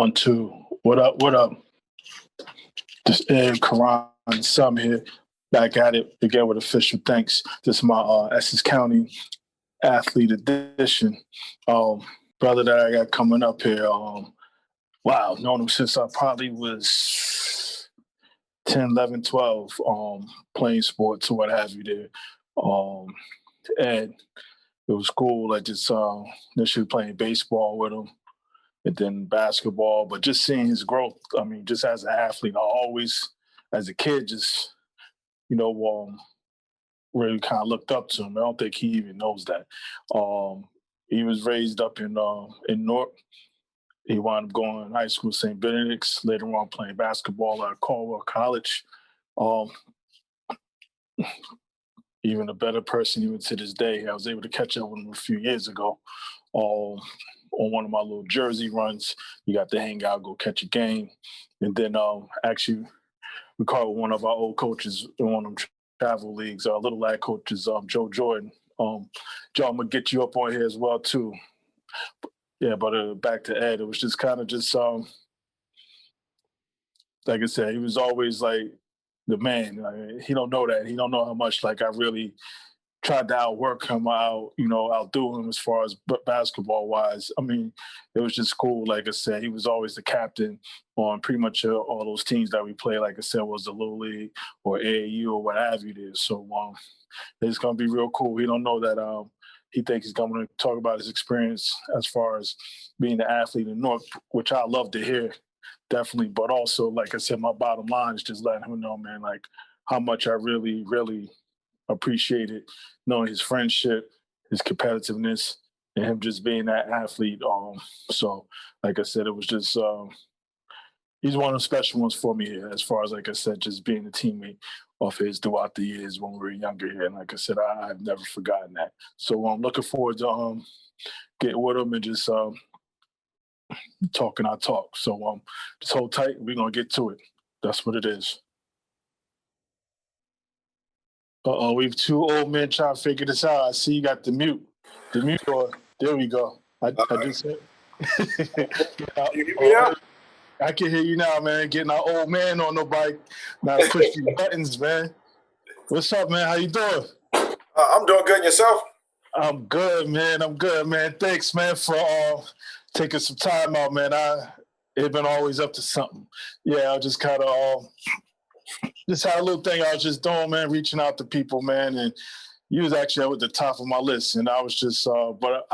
1, 2. What up? What up? This is Karan Sum here. Back at it again with official thanks. This is my Essex County athlete edition. Brother that I got coming up here. Wow, known him since I probably was 10, 11, 12, playing sports or what have you there. And it was cool. I just initially playing baseball with him and then basketball, but just seeing his growth. I mean, just as an athlete, I always, as a kid, just, really kind of looked up to him. I don't think he even knows that. He was raised up in North. He wound up going to high school, St. Benedict's, later on playing basketball at Caldwell College. Even a better person, even to this day. I was able to catch up with him a few years ago on one of my little Jersey runs. You got to hang out, go catch a game. And then actually we called one of our old coaches in one of them travel leagues, our little lad coaches, Joe Jordan. Joe, I'm going to get you up on here as well, too. Yeah, but back to Ed, it was just kind of just, like I said, he was always like the man. He don't know that. He don't know how much like I really tried to outwork him, outdo him as far as basketball wise. I mean, it was just cool. Like I said, he was always the captain on pretty much all those teams that we play. Like I said, was the Little League or AAU or what have you there. So it's going to be real cool. He don't know that he thinks he's going to talk about his experience as far as being an athlete in North, which I love to hear, definitely. But also, like I said, my bottom line is just letting him know, man, like how much I really, really appreciated knowing his friendship, his competitiveness, and him just being that athlete. So, like I said, it was just he's one of the special ones for me here, as far as, like I said, just being a teammate of his throughout the years when we were younger here. And like I said, I've never forgotten that. So I'm looking forward to getting with him and just talking our talk. So just hold tight. We're going to get to it. That's what it is. We've two old men trying to figure this out. I see you got the mute. There we go. I just said. Can you hear me now? I can hear you now, man. Getting our old man on the bike. Now push these buttons, man. What's up, man? How you doing? I'm doing good. And yourself? I'm good, man. Thanks, man, for taking some time out, man. It's been always up to something. Yeah, I just kind of just had a little thing I was just doing, man, reaching out to people, man, and you was actually at the top of my list, and I was just, but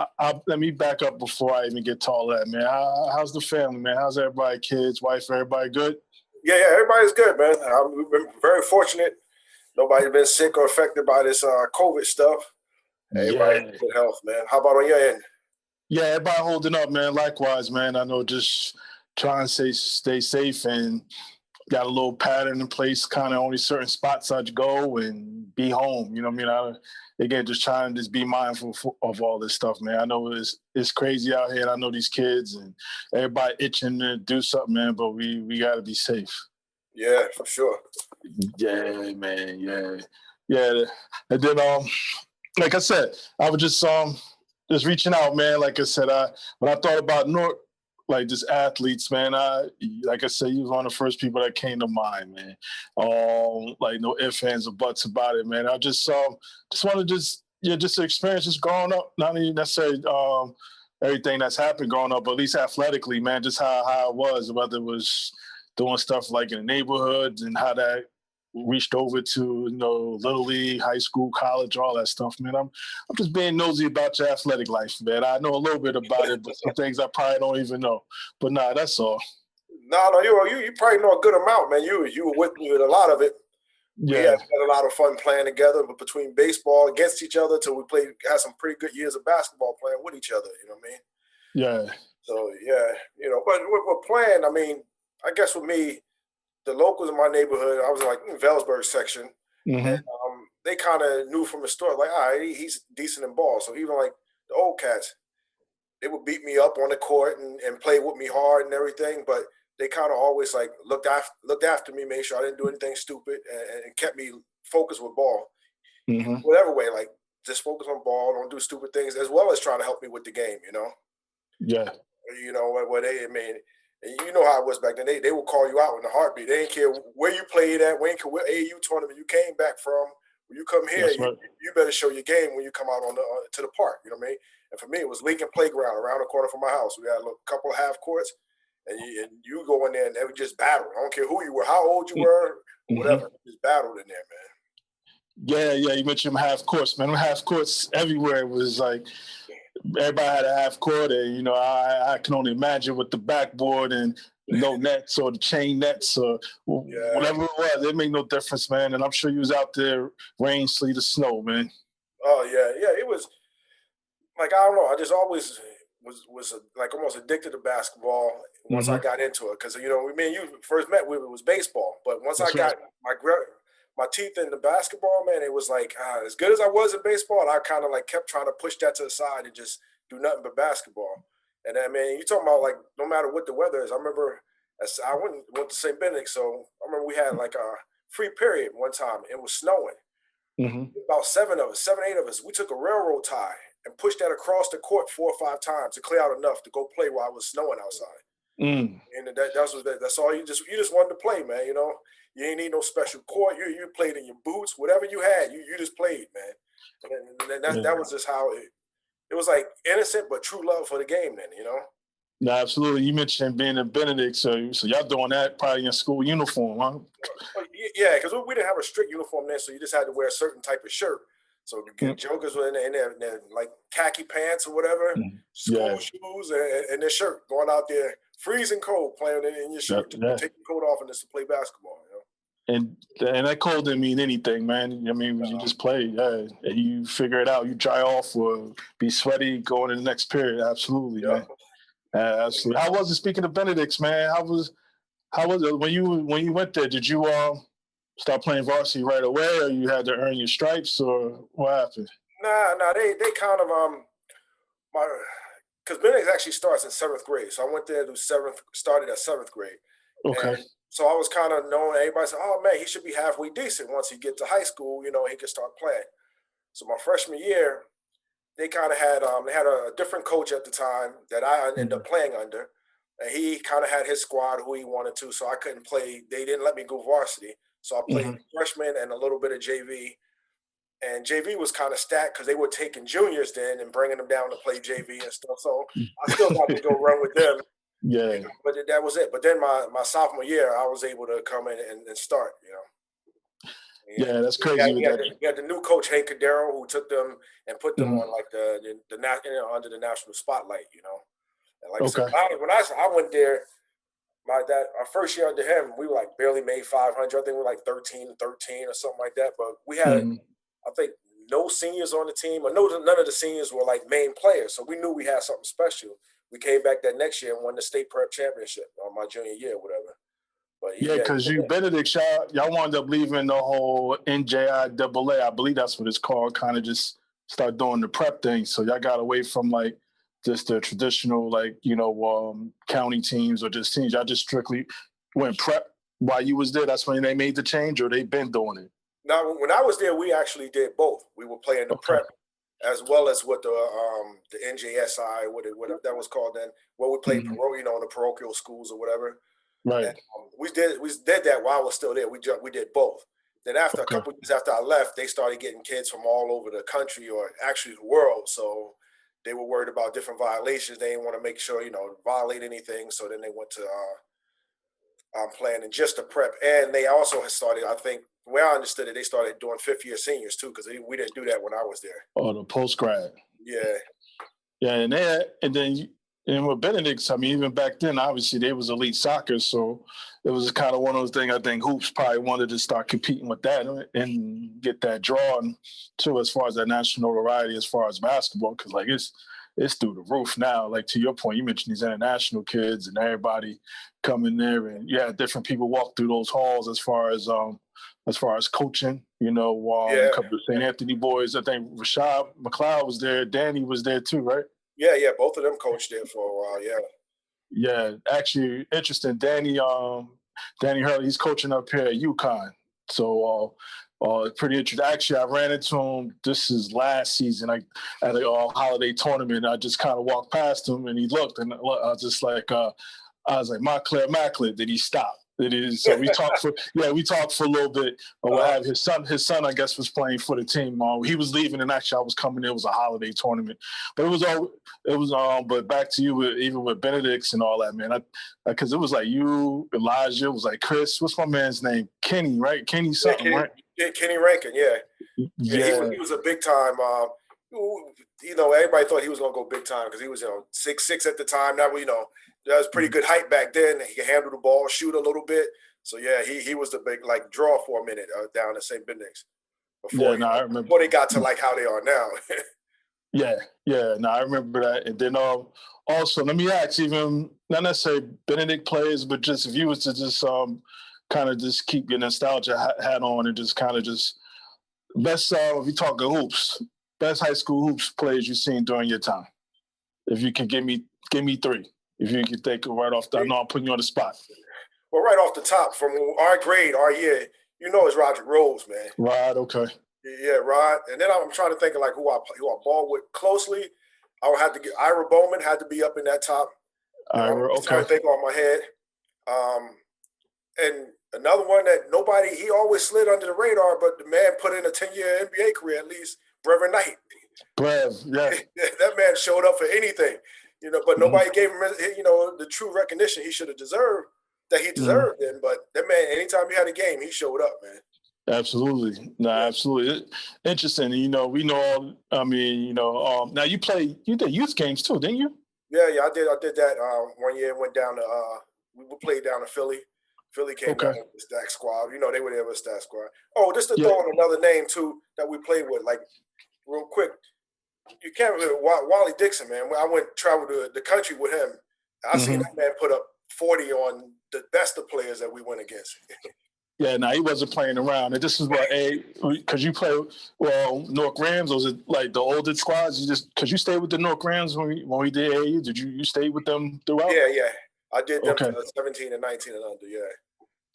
let me back up before I even get to all that, man. How's the family, man? How's everybody, kids, wife, everybody good? Yeah, everybody's good, man. We've been very fortunate. Nobody's been sick or affected by this COVID stuff. Everybody's in good health, man. How about on your end? Yeah, everybody holding up, man. Likewise, man. I know just trying to stay safe and got a little pattern in place, kind of only certain spots I'd go and be home. You know what I mean? Again, just trying to just be mindful of all this stuff, man. I know it's crazy out here, and I know these kids and everybody itching to do something, man, but we got to be safe. Yeah, for sure. Yeah, man, yeah. And then, like I said, I was just reaching out, man. Like I said, when I thought about North, like just athletes, man. Like I said, you was one of the first people that came to mind, man. Like no ifs, ands, or buts about it, man. I just want to just the experience just growing up, not even necessarily everything that's happened growing up, but at least athletically, man, just how it was, whether it was doing stuff like in the neighborhoods and how that reached over to, Little League, high school, college, all that stuff, man. I'm just being nosy about your athletic life, man. I know a little bit about it, but some things I probably don't even know. But nah, that's all. No, you probably know a good amount, man. You were with me with a lot of it. Yeah. We had a lot of fun playing together, but between baseball against each other till we had some pretty good years of basketball playing with each other, you know what I mean? Yeah. So, yeah, but we're playing, I mean, I guess with me, the locals in my neighborhood, I was like in Velsburg section, and they kind of knew from the start, like, all right, he's decent in ball. So even like the old cats, they would beat me up on the court and play with me hard and everything, but they kind of always like looked after me, made sure I didn't do anything stupid, and kept me focused with ball. Whatever way, like just focus on ball, don't do stupid things, as well as trying to help me with the game, Yeah. What they, I mean, And you know how it was back then. They would call you out in a heartbeat. They didn't care where you played at, what AAU tournament you came back from. When you come here, That's right. you better show your game when you come out to the park. You know what I mean? And for me, it was Lincoln Playground around the corner from my house. We had a couple of half courts, and you go in there and they would just battle. I don't care who you were, how old you were, whatever. Just battled in there, man. Yeah. You mentioned half courts, man. Half courts everywhere. It was like everybody had a half court, and I can only imagine with the backboard and no nets or the chain nets or whatever it was. It made no difference, man. And I'm sure you was out there, rain, sleet, or snow, man. Oh yeah. It was like, I don't know. I just always was like almost addicted to basketball once I got into it, because me and you first met, it was baseball, but once I got my teeth in the basketball, man, it was like as good as I was in baseball, I kind of like kept trying to push that to the side and just do nothing but basketball. And then, man, you talking about like no matter what the weather is. I remember I went to St. Benedict, so I remember we had like a free period one time. It was snowing. About 8 of us. We took a railroad tie and pushed that across the court 4 or 5 times to clear out enough to go play while it was snowing outside. And that's all you just wanted to play, man. You ain't need no special court. You played in your boots, whatever you had, you just played, man. And that was just how it was, like innocent but true love for the game. Then No, absolutely. You mentioned being in Benedict, so y'all doing that probably in school uniform, huh? Yeah, because we didn't have a strict uniform then, so you just had to wear a certain type of shirt. So jokers were in there like khaki pants or whatever, school shoes, and their shirt, going out there freezing cold, playing in your shirt, take your coat off and just to play basketball. And that cold didn't mean anything, man. I mean, you just play, and you figure it out. You dry off or be sweaty going to the next period. Absolutely, man. Absolutely. How was it? Speaking of Benedict's, man, how was it when you went there? Did you start playing varsity right away, or you had to earn your stripes, or what happened? Nah, they kind of because Benedict actually starts in 7th grade, so I went there to started at 7th grade. Okay. And so I was kind of knowing, everybody said, "Oh man, he should be halfway decent once he gets to high school. He can start playing." So my freshman year, they kind of had they had a different coach at the time that I ended up playing under, and he kind of had his squad who he wanted to, so I couldn't play. They didn't let me go varsity, so I played freshman and a little bit of JV. And JV was kind of stacked because they were taking juniors then and bringing them down to play JV and stuff. So I still got to go run with them. Yeah. But that was it. But then my sophomore year, I was able to come in and start. Yeah, that's crazy. We had the new coach Hank Cadero, who took them and put them on like the under the national spotlight. And like I said, when I went there, our first year under him, we were like barely made 500. I think we were like 13 or something like that. But we had, I think, no seniors on the team, or none of the seniors were like main players. So we knew we had something special. We came back that next year and won the state prep championship on my junior year, whatever. But because Benedict, y'all wound up leaving the whole NJIAA. I believe that's what it's called. Kind of just start doing the prep thing. So y'all got away from like just the traditional county teams or just teams. Y'all just strictly went prep while you was there. That's when they made the change, or they been doing it? Now, when I was there, we actually did both. We were playing the prep as well as what the NJSI, whatever that was called then. What we played, in the parochial schools or whatever. Right. And, we did that while I was still there. We did both. Then after a couple of years after I left, they started getting kids from all over the country, or actually the world. So they were worried about different violations. They didn't want to make sure violate anything. So then they went to playing in just the prep, and they also had started, I think, the way I understood it, they started doing 5th-year seniors too, because we didn't do that when I was there. Oh, the post grad. Yeah. Yeah, and then with Benedict's, I mean, even back then, obviously they was elite soccer, so it was kind of one of those things. I think Hoops probably wanted to start competing with that and get that draw too, as far as that national notoriety, as far as basketball, because like it's through the roof now. Like to your point, you mentioned these international kids and everybody coming there, and different people walk through those halls as far as coaching. A couple of St. Anthony boys. I think Rashad McLeod was there. Danny was there too, right? Yeah, both of them coached there for a while. Yeah. Yeah, actually, interesting. Danny Hurley, he's coaching up here at UConn. So pretty interesting. Actually, I ran into him. This is last season. At a holiday tournament. I just kind of walked past him, and he looked, and I was just like, I was like, Montclair Macklin, did he stop? Did he? So we talked for a little bit. Or what have his son, I guess, was playing for the team. He was leaving, and actually, I was coming. It was a holiday tournament, but but back to you, even with Benedict's and all that, man. Because it was like you, Elijah, it was like Chris. What's my man's name? Kenny, right? Kenny something, Kenny, right? Yeah, Kenny Rankin, yeah. Yeah. He was a big time. Everybody thought he was gonna go big time because he was 6'6" at the time. That was pretty good height back then. He could handle the ball, shoot a little bit. So yeah, he was the big draw for a minute down at St. Benedict's before I remember. Before they got to how they are now. I remember that. And then also, let me ask, even not necessarily Benedict players, but just if you was to just kind of just keep your nostalgia hat on and just kind of just best if you talking hoops, best high school hoops players you've seen during your time. If you can give me 3. If you can think right off I know I'm putting you on the spot. Well, right off the top, from our grade, our year, it's Roderick Rose, man. Rod, okay. Yeah, Rod. And then I'm trying to think of who I ball with closely. I would have to get Ira Bowman had to be up in that top. Ira, okay. Trying to think off my head. And another one that he always slid under the radar, but the man put in a 10-year NBA career at least, Brevin Knight. Brev, yeah. That man showed up for anything, but nobody gave him, the true recognition he should have deserved, that he deserved then. But that man, anytime he had a game, he showed up, man. Absolutely. Absolutely. Interesting. We know all, now you did youth games too, didn't you? Yeah, I did that 1 year. Went down to we played down to Philly. Philly came down with the Stack Squad. They were there with Stack Squad. Oh, just to throw in another name too that we played with, real quick. You can't really Wally Dixon, man. When I traveled to the country with him, I seen that man put up 40 on the best of players that we went against. Yeah, he wasn't playing around. And this is what because you play North Rams. Was it like the older squads? Because you stayed with the North Rams when we did AAU. Did you stay with them throughout? Yeah. I did them to 17 and 19 and under. Yeah.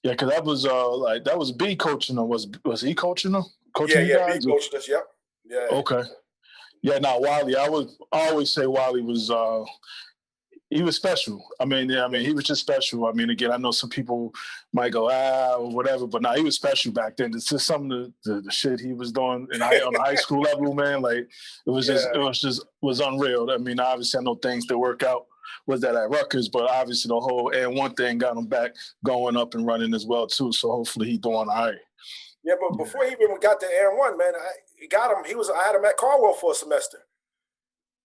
Yeah, because that was B coaching them. Was he coaching them? Coaching you guys? B coached us. Yep. Yeah. Okay. Yeah. Now Wally, I always say Wally was. He was special. I mean, he was just special. I mean, again, I know some people might go, or whatever, but he was special back then. It's just some of the shit he was doing on the high school level, man. It was unreal. I mean, obviously, I know things that work out was that at Rutgers, but obviously the whole and one thing got him back going up and running as well too. So hopefully he's doing all right. Yeah, but before he even got to AN1, man, I had him at Caldwell for a semester.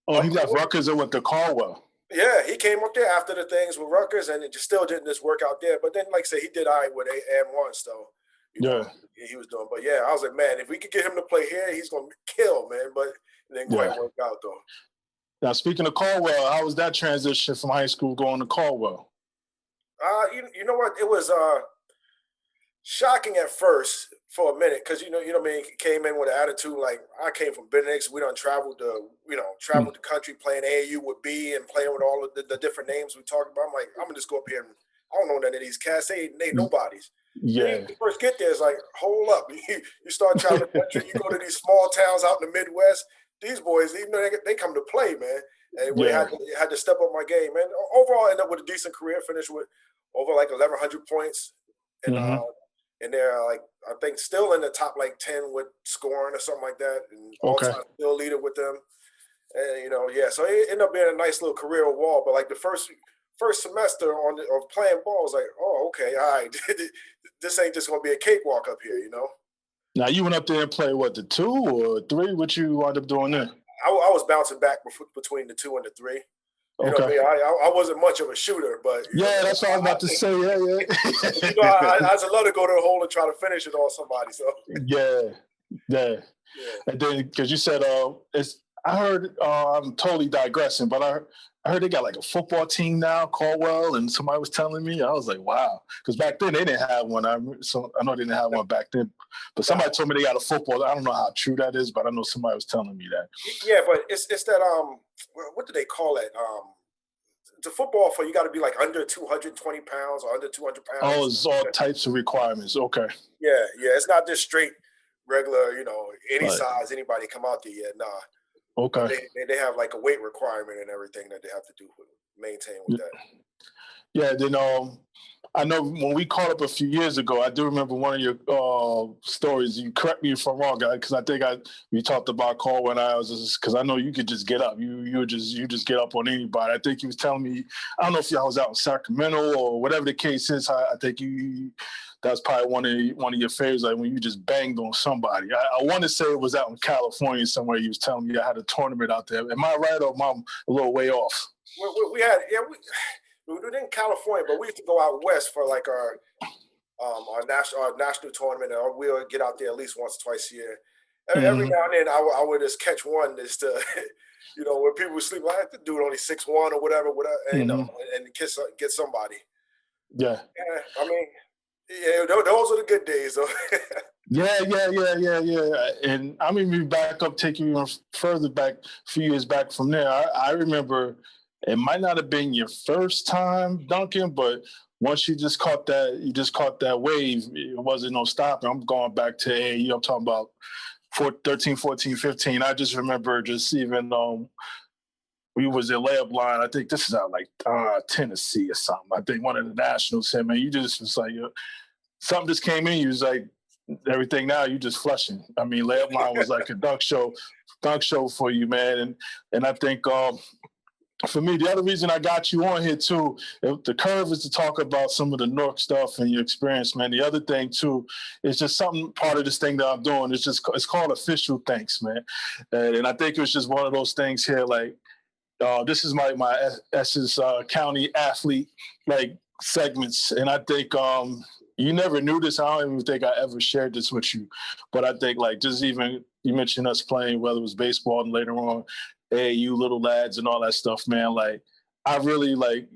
Oh, he left Rutgers and went to Caldwell. Yeah, he came up there after the things with Rutgers, and it just still didn't work out there. But then, like I said, he did all right with AN1, so he was doing. But yeah, I was like, man, if we could get him to play here, he's gonna kill, man. But it didn't quite work out though. Now, speaking of Caldwell, how was that transition from high school going to Caldwell? You know what? It was shocking at first for a minute because came in with an attitude like I came from Benedict's. We done traveled the country playing AAU with B and playing with all of the different names we talked about. I'm like, I'm gonna just go up here and I don't know none of these cats. They nobodies. Yeah. When you first get there, it's like, hold up. You start traveling the country. You go to these small towns out in the Midwest. These boys, even though they come to play, man. And we had to step up my game, man. Overall, I ended up with a decent career. Finished with over 1,100 points, and they're I think still in the top 10 with scoring or something like that, and all-time still leader with them. And so it ended up being a nice little career overall. But the first semester of playing ball, I was like, oh, okay, all right, this ain't just gonna be a cakewalk up here, Now you went up there and played the 2 or 3? What you wound up doing there? I was bouncing back between the 2 and the 3. You know what I mean? I wasn't much of a shooter, but that's what I was about to say. Yeah. I just love to go to the hole and try to finish it on somebody. So yeah. And then because you said I heard I'm totally digressing, but I heard they got a football team now, Caldwell, and somebody was telling me. I was like, wow, because back then they didn't have one. I know they didn't have one back then, but somebody told me they got a football. I don't know how true that is, but I know somebody was telling me that. Yeah, but it's that what do they call it? The football for you got to be under 220 pounds or under 200 pounds. Oh, it's all types of requirements. Okay. Yeah, it's not just straight regular. Any size anybody come out there. Yeah, nah. Okay. They have a weight requirement and everything that they have to do maintain with that. Yeah, then I know when we caught up a few years ago, I do remember one of your stories. You correct me if I'm wrong, guy, because I think we talked about call when I was, because I know you could just get up. You just get up on anybody. I think he was telling me, I don't know if y'all was out in Sacramento or whatever the case is. I think that's probably one of your favorites, like when you just banged on somebody. I want to say it was out in California somewhere. You was telling me I had a tournament out there. Am I right, or am I a little way off? We had, we were in California, but we used to go out west for like our national tournament, and we'll get out there at least once, twice a year. And every now and then, I would just catch one just to, when people would sleep, I had to do it only 6'1" or whatever, and, and get somebody. Yeah. Yeah, I mean, yeah, those are the good days, though. Yeah. And I'm even taking you further back, a few years back from there. I remember it might not have been your first time dunking, but once you just caught that wave, it wasn't no stopping. I'm going back to AAU. I'm talking about 13, 14, 15. I just remember just even we was in layup line. I think this is out like Tennessee or something. I think one of the nationals said, man, you just was like, something just came in. You was like, everything now, you just flushing. I mean, layup line was like a dunk show for you, man. And I think for me, the other reason I got you on here too, the curve is to talk about some of the Nork stuff and your experience, man. The other thing too is just part of this thing that I'm doing. It's called Official Thanks, man. And I think it was just one of those things here, like, this is my Essex County athlete like segments, and I think you never knew this. I don't even think I ever shared this with you, but I think like just even you mentioned us playing, whether it was baseball and later on AAU little lads and all that stuff, man. Like I really like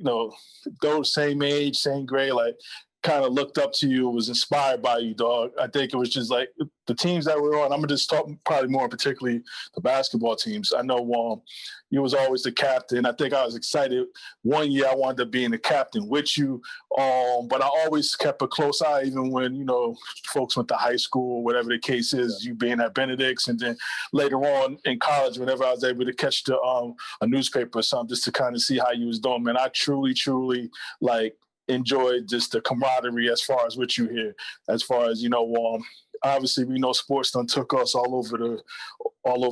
those same age, same grade, like kind of looked up to you, was inspired by you, dog. I think it was just like the teams that were on. I'm gonna just talk probably more particularly the basketball teams. I know you was always the captain. I think I was excited. One year I wanted to be in the captain with you, but I always kept a close eye, even when folks went to high school, whatever the case is. You being at Benedict's, and then later on in college, whenever I was able to catch a newspaper or something, just to kind of see how you was doing. Man, I truly like enjoyed just the camaraderie as far as what you hear, as far as obviously we know sports done took us all over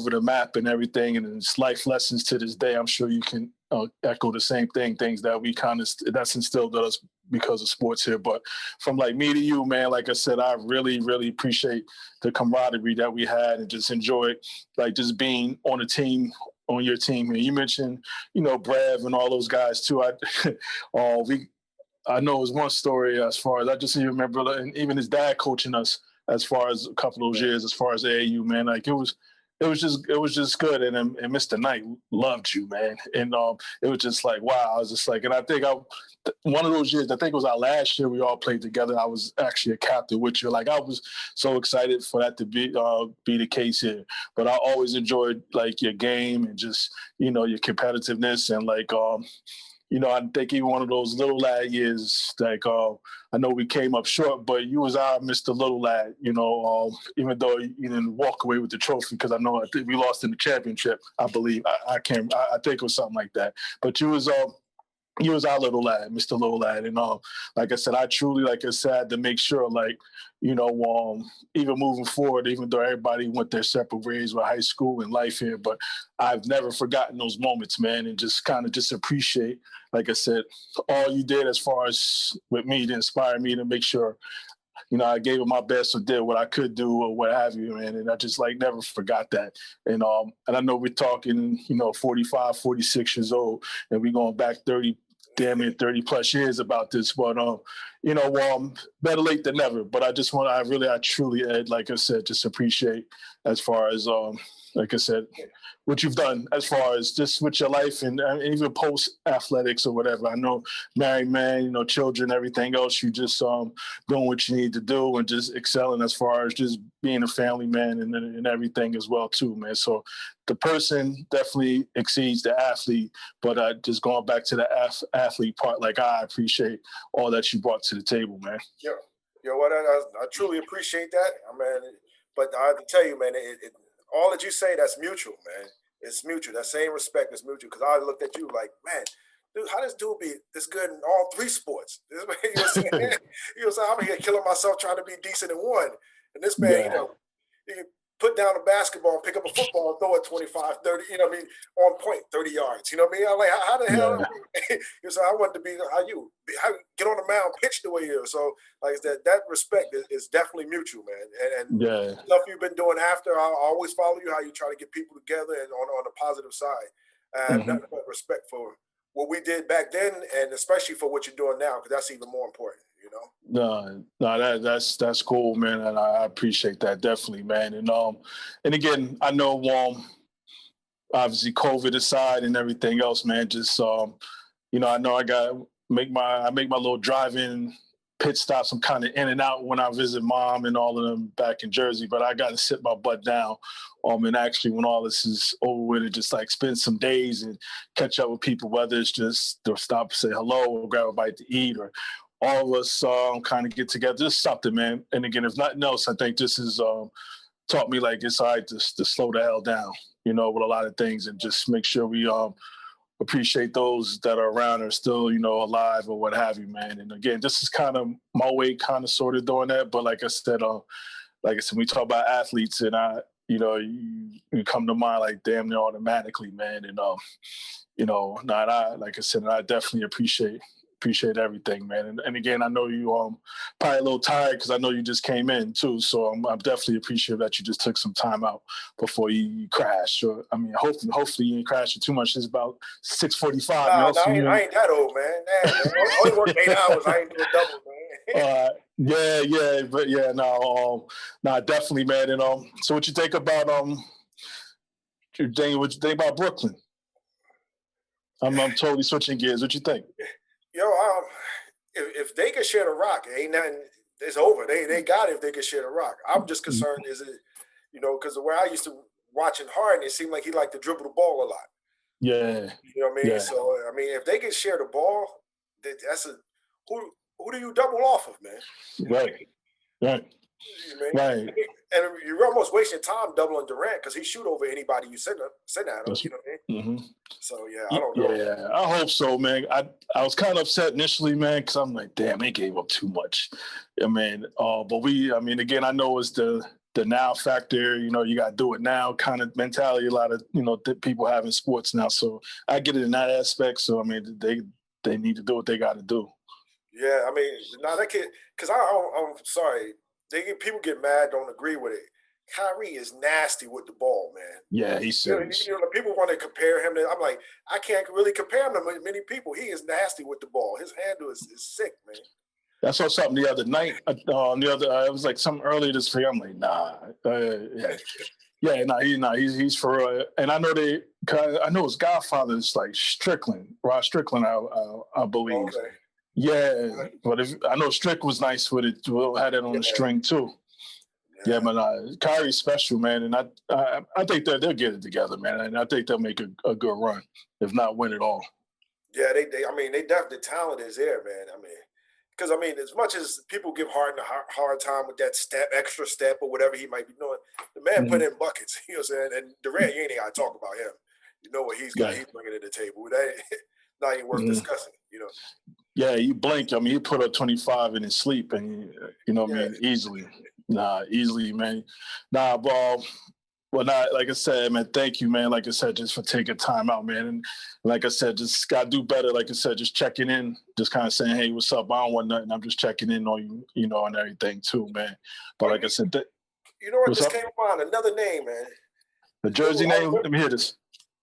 the map and everything, and it's life lessons to this day. I'm sure you can echo the same things that we that's instilled in us because of sports here. But from like me to you, man, like I said, I really appreciate the camaraderie that we had and just enjoyed like just being on your team. And you mentioned Brav and all those guys too. I know it was one story as far as I just even remember, and even his dad coaching us as far as a couple of those years, as far as AAU, man. Like it was just good. And Mr. Knight loved you, man. And it was just like, wow. I was just like, and I think one of those years, I think it was our last year we all played together. I was actually a captain with you. Like I was so excited for that to be the case here. But I always enjoyed like your game and just your competitiveness and like I think even one of those little lad years, like I know we came up short, but you was our Mr. Little Lad, even though you didn't walk away with the trophy, because I think we lost in the championship, I believe. I think it was something like that. But you was our little lad, Mr. Little Lad. And like I said, I truly, like I said, to make sure, like, even moving forward, even though everybody went their separate ways with high school and life here, but I've never forgotten those moments, man, and just kind of just appreciate, like I said, all you did as far as with me to inspire me to make sure, I gave it my best or did what I could do or what have you, man. And I just like never forgot that. And I know we're talking, 45, 46 years old, and we're going back damn near 30 plus years about this, but better late than never. But I truly, Ed, like I said, just appreciate as far as like I said, what you've done as far as just with your life and even post athletics or whatever. I know married man, children, everything else, you just doing what you need to do and just excelling as far as just being a family man and everything as well too, man. So the person definitely exceeds the athlete, but just going back to the athlete part, like I appreciate all that you brought to the table, man. Yeah. What I truly appreciate that. I mean, but I have to tell you, man, all that you say, that's mutual, man. It's mutual. That same respect is mutual. Because I looked at you like, man, dude, how this dude be this good in all three sports? You know what I'm saying? You know, so I'm here killing myself trying to be decent in one. And this man, Yeah. he can put down a basketball and pick up a football and throw it 25, 30, you know what I mean, on point, 30 yards. You know what I mean? I'm like, how the hell? Yeah. You know, so I want to be how you get on the mound, pitch the way you do. So like that respect is definitely mutual, man. And Yeah. stuff you've been doing after, I'll always follow you, how you try to get people together and on the positive side. I have Hmm. nothing but respect for what we did back then, and especially for what you're doing now, because that's even more important, you know? No, that's cool, man, and I appreciate that definitely, man. And again, I know obviously COVID aside and everything else, man. Just I know I make my little drive-in pit stops. I'm kind of in and out when I visit mom and all of them back in Jersey, but I got to sit my butt down. And actually, when all this is over with, and just like spend some days and catch up with people, whether it's just to stop, say hello, or grab a bite to eat, or all of us kind of get together, just something, man. And again, if nothing else, I think this has taught me like it's all right to slow the hell down, with a lot of things, and just make sure we appreciate those that are around or still, alive or what have you, man. And again, this is kind of my way, kind of sort of doing that. But like I said, we talk about athletes, and you come to mind like damn near automatically, man. And like I said, I definitely appreciate everything, man. And again, I know you probably a little tired because I know you just came in too. So I'm definitely appreciative that you just took some time out before you crash. Or I mean, hopefully you ain't crashing too much. It's about 6:45. Nah, So I ain't that old, man. Nah, man. Only work 8 hours. I ain't doing double, man. Yeah, but yeah, no, definitely, man. And so what you think about what you think about Brooklyn? I'm totally switching gears. What you think? Yo, if they could share the rock, ain't nothing. It's over. They got it if they could share the rock. I'm just concerned is it, because the way I used to watching Harden, it seemed like he liked to dribble the ball a lot. Yeah, You know what I mean? yeah, So I mean, if they can share the ball, that's a who do you double off of, man? right, right, You know what I right. mean? And you're almost wasting time doubling Durant because he shoot over anybody you send at him. You know what I mean? Mm-hmm. So yeah, I don't know. Yeah, I hope so, man. I was kind of upset initially, man, because I'm like, damn, they gave up too much. I mean, again, I know it's the now factor. You got to do it now kind of mentality. A lot of people have in sports now, so I get it in that aspect. So I mean, they need to do what they got to do. Yeah, I mean, now that kid, because I'm sorry, people get mad, don't agree with it. Kyrie is nasty with the ball, man. Yeah, he's serious. People want to compare him to. I'm like, I can't really compare him to many people. He is nasty with the ball. His handle is sick, man. I saw something the other night. It was like something earlier this week. I'm like, nah, he's for real. And I know his godfather is like Strickland, Rod Strickland, I believe. Okay. Yeah, but I know Strick was nice with it. We'll had it on the string too. Yeah, but Kyrie's special, man, and I think that they'll get it together, man, and I think they'll make a good run, if not win it all. Yeah, they definitely the talent is there, man. I mean, because as much as people give Harden a hard time with that extra step or whatever he might be doing, the man put in buckets. You know what I'm saying? And Durant, you ain't got to talk about him. You know what he's got. Yeah. He's bringing to the table. That not even worth discussing. Yeah, you blink. I mean, he put up 25 in his sleep, and easily. Easily, man. Like I said, man, thank you, man. Like I said, just for taking time out, man. And like I said, just got to do better. Like I said, just checking in, just kind of saying, hey, what's up? I don't want nothing. I'm just checking in on you, and everything too, man. But like I said, you know what just came to mind? Another name, man. The Jersey name? Let me hear this.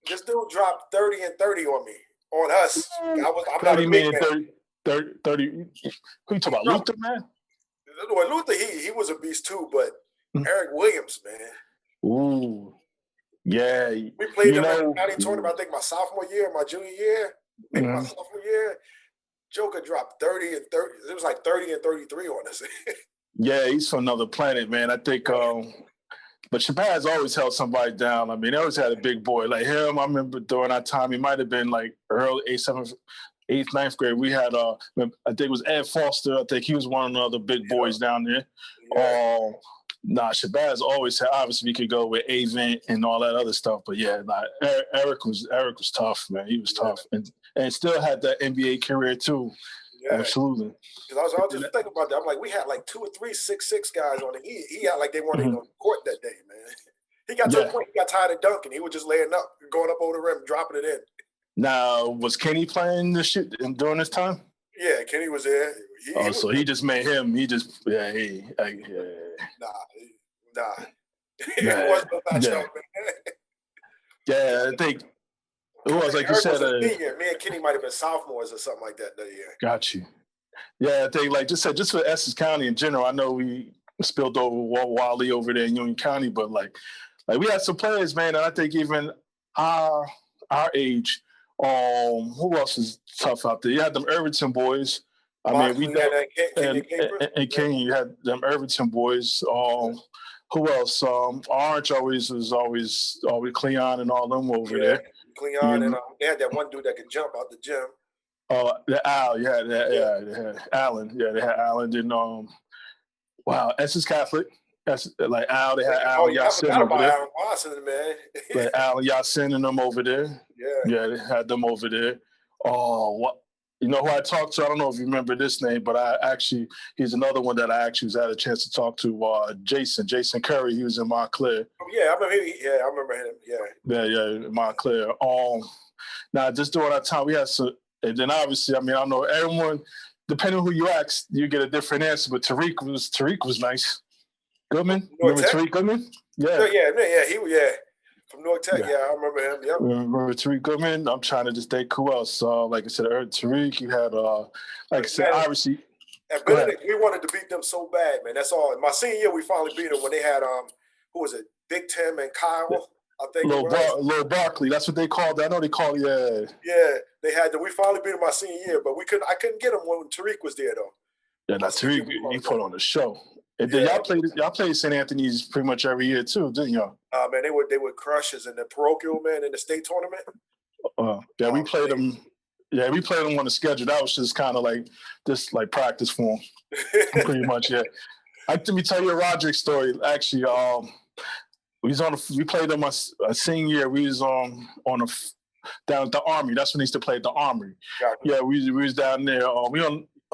This dude dropped 30 and 30 on us. I'm not a big man. 30. Who you talking about, Luther, man? Well, Luther, he was a beast too, but Eric Williams, man. Ooh, yeah. We played them at the county tournament. I think my sophomore year, my junior year, maybe my sophomore year. Joker dropped 30 and 30. It was like 30 and 33 on us. Yeah, he's from another planet, man. I think. But Shabazz always held somebody down. I mean, they always had a big boy like him. I remember during that time, he might have been like early 8th, 9th grade. We had, I think it was Ed Foster. I think he was one of the other big boys down there. Nah, Shabazz always said obviously we could go with Avent and all that other stuff, but yeah, nah, Eric was tough, man. He was tough, and still had that NBA career too. Yeah. Absolutely. Because I was just thinking about that. I'm like, we had like 2 or 3 6'6" guys on it. He had like they weren't even on the court that day, man. He got to a point he got tired of dunking. He was just laying up, going up over the rim, dropping it in. Now, was Kenny playing this shit during this time? Yeah, Kenny was there. So he just made him. He just Nah. He wasn't no matchup, man. Yeah, I think it was like you said. Me and Kenny might have been sophomores or something like that year. Got you. Yeah, I think like just for Essex County in general. I know we spilled over Wally over there in Union County, but like we had some players, man, and I think even our age. Who else is tough out there? You had them Irvington boys. I mean, we and King. You had them Irvington boys. Who else? Orange was always Cleon and all them over there. Cleon and they had that one dude that could jump out the gym. The Al, they had Allen. Yeah, they had Allen. Then wow, Essex Catholic. That's like Al. They had Al Yasin over there. Alan Watson, man. Like Al Yasin and them over there. Yeah, they had them over there. Oh, what? You know who I talked to? I don't know if you remember this name, but he's another one that I actually had a chance to talk to. Jason Curry. He was in Montclair. Oh, yeah, I remember him. Yeah, Montclair. Now just during that time, we had some, and then obviously, I mean, I know everyone. Depending on who you ask, you get a different answer. But Tariq was nice. Goodman, remember Tariq Goodman? Yeah. From North Tech, I remember him. Yep. Remember Tariq Goodman? I'm trying to just think who else. Like I said, Tariq. You had, like I said, obviously. At Benedict, we wanted to beat them so bad, man. That's all. In my senior year, we finally beat them when they had who was it? Big Tim and Kyle. I think Lil Barkley. That's what they called. I know they called. Yeah. Yeah, they had. We finally beat them my senior year, but I couldn't get them when Tariq was there though. Yeah, Tariq, he put on the show. And then y'all played St. Anthony's pretty much every year too, didn't y'all? Man, they would crush us in the parochial, man, in the state tournament. We played them. Yeah, we played them on the schedule. That was just kind of like practice for them, pretty much. Yeah. Let me tell you a Roderick story. Actually, we played them a senior year. We was down at the Army. That's when they used to play at the Armory. Exactly. Yeah, we was down there.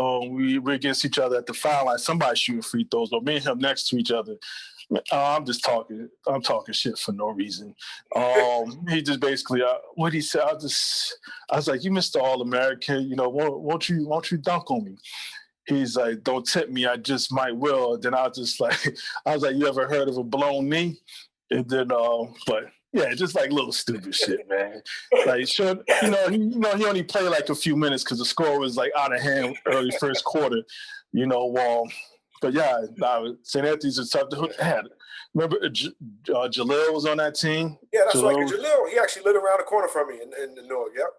We were against each other at the foul line. Somebody shooting free throws, but me and him next to each other. I'm talking shit for no reason. He just basically, what he said, I was like, you Mr. All-American, won't you dunk on me? He's like, don't tip me, I just might will. Then I was like, you ever heard of a blown knee? And then, but yeah, just like little stupid shit, man. Like, sure, he only played like a few minutes because the score was like out of hand early first quarter, But yeah, St. Anthony's is tough to have. Remember, Jalil was on that team? Yeah, that's right. Jalil, he actually lived around the corner from me in the north. Yep.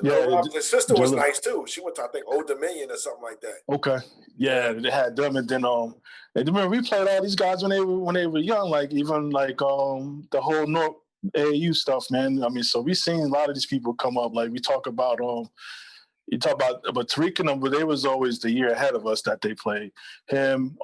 Jalil, his sister was nice too. She went to, I think, Old Dominion or something like that. Okay. Yeah, they had them, and then and remember we played all these guys when they were young, like even like the whole North AAU stuff, man. I mean, so we seen a lot of these people come up. Like we talk about but Tariq and them, but they was always the year ahead of us that they played. Him,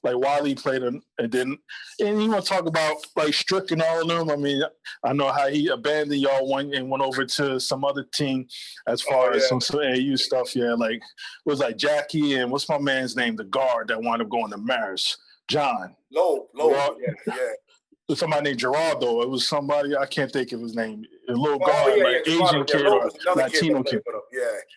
like Wiley played him, and you want to talk about like Strick and all of them. I mean, I know how he abandoned y'all and went over to some other team as far as some AAU stuff. Yeah, like it was like Jackie and what's my man's name, the guard that wound up going to Marist, John. Low, yeah. Somebody named Gerardo. It was somebody, I can't think of his name. A little guard, Asian kid or Latino kid.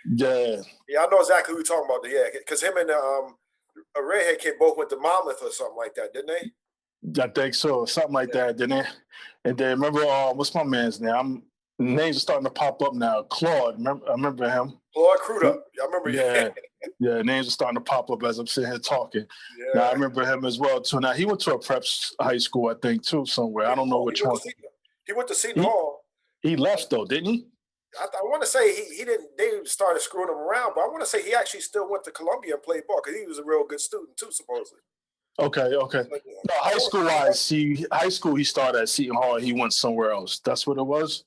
Yeah, I know exactly who you're talking about. Yeah, because him and a redhead kid both went to Monmouth or something like that, didn't they? I think so, something like that, didn't they? And then remember, what's my man's name? Names are starting to pop up now. Claude, I remember him. Claude Crudup. I remember. Yeah, names are starting to pop up as I'm sitting here talking. Yeah. Now I remember him as well too. Now he went to a prep high school, I think, too, somewhere. I don't know which one. He went to Seton Hall. He left though, didn't he? I want to say he didn't. They started screwing him around, but I want to say he actually still went to Columbia and played ball because he was a real good student too, supposedly. Okay. No, high school he started at Seton Hall. He went somewhere else. That's what it was.